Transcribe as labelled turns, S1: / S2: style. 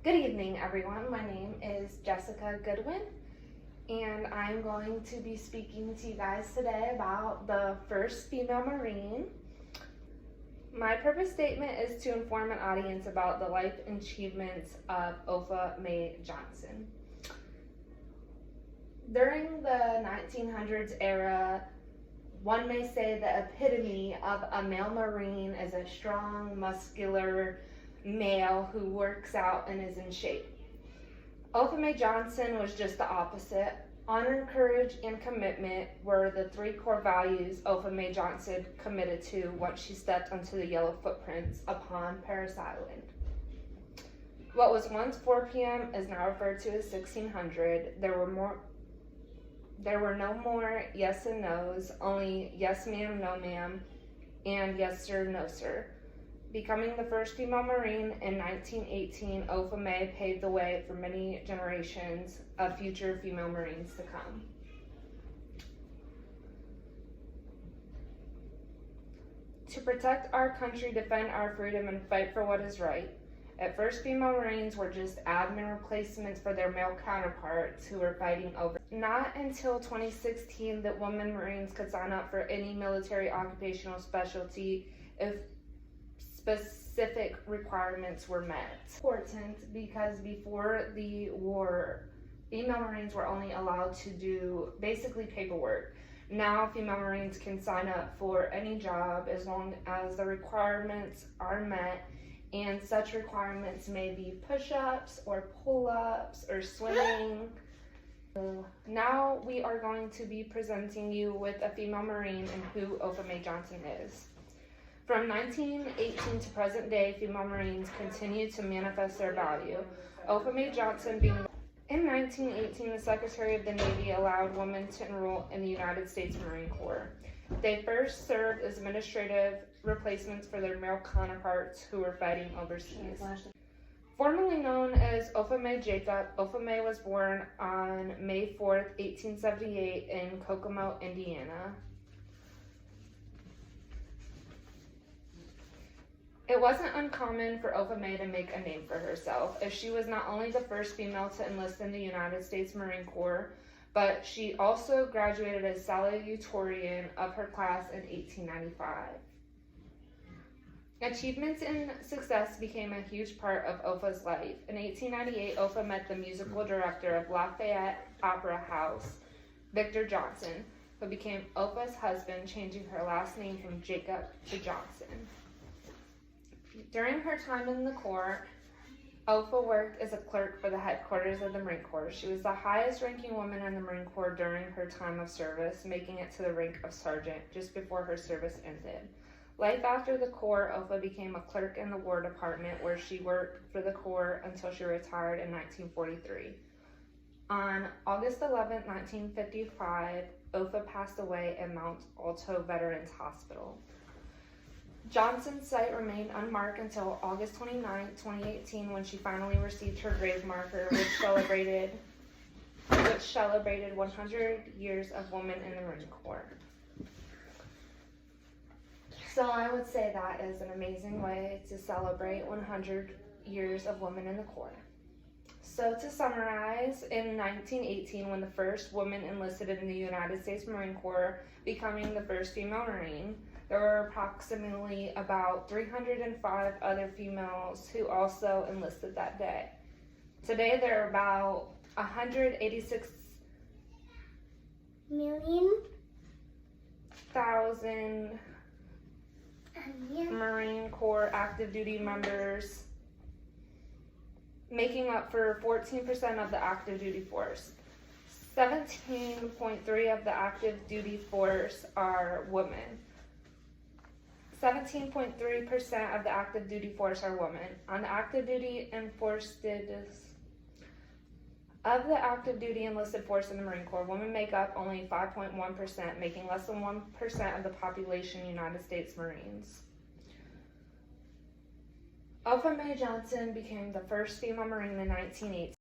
S1: Good evening, everyone. My name is Jessica Goodwin, and I'm going to be speaking to you guys today about the first female Marine. My purpose statement is to inform an audience about the life and achievements of Opha May Johnson. During the 1900s era, one may say the epitome of a male Marine is a strong, muscular male who works out and is in shape. Opha May Johnson was just the opposite. Honor, courage, and commitment were the three core values Opha May Johnson committed to once she stepped onto the yellow footprints upon Paris Island. What was once 4 p.m. is now referred to as 1600. There were no more yes and no's, only yes ma'am, no ma'am, and yes sir, no sir. Becoming the first female Marine in 1918, Opha May paved the way for many generations of future female Marines to come. To protect our country, defend our freedom, and fight for what is right. At first, female Marines were just admin replacements for their male counterparts who were fighting over. Not until 2016 that women Marines could sign up for any military occupational specialty if specific requirements were met. Important because before the war, female Marines were only allowed to do basically paperwork. Now female Marines can sign up for any job as long as the requirements are met, and such requirements may be push-ups or pull-ups or swimming. Now we are going to be presenting you with a female Marine and who Opha May Johnson is. From 1918 to present day, female Marines continue to manifest their value. Opha May Johnson being in 1918, the Secretary of the Navy allowed women to enroll in the United States Marine Corps. They first served as administrative replacements for their male counterparts who were fighting overseas. Formerly known as Opha May Jacob, Opha May was born on May 4th, 1878 in Kokomo, Indiana. It wasn't uncommon for Opha May to make a name for herself, as she was not only the first female to enlist in the United States Marine Corps, but she also graduated as salutatorian of her class in 1895. Achievements and success became a huge part of Opha's life. In 1898, Opha met the musical director of Lafayette Opera House, Victor Johnson, who became Opha's husband, changing her last name from Jacob to Johnson. During her time in the Corps, Opha worked as a clerk for the headquarters of the Marine Corps. She was the highest ranking woman in the Marine Corps during her time of service, making it to the rank of sergeant just before her service ended. Life after the Corps, Opha became a clerk in the War Department, where she worked for the Corps until she retired in 1943. On August 11, 1955, Opha passed away in Mount Alto Veterans Hospital. Johnson's site remained unmarked until August 29, 2018, when she finally received her grave marker, which celebrated 100 years of women in the Marine Corps. So I would say that is an amazing way to celebrate 100 years of women in the Corps. So to summarize, in 1918, when the first woman enlisted in the United States Marine Corps, becoming the first female Marine, there were approximately about 305 other females who also enlisted that day. Today, there are about 186
S2: million
S1: thousand Marine Corps active duty members, making up for 14% of the active duty force. 17.3% of the active duty force are women. 17.3% of the active duty force are women. On the active duty enlisted force in the Marine Corps, women make up only 5.1%, making less than 1% of the population United States Marines. Opha May Johnson became the first female Marine in 1918.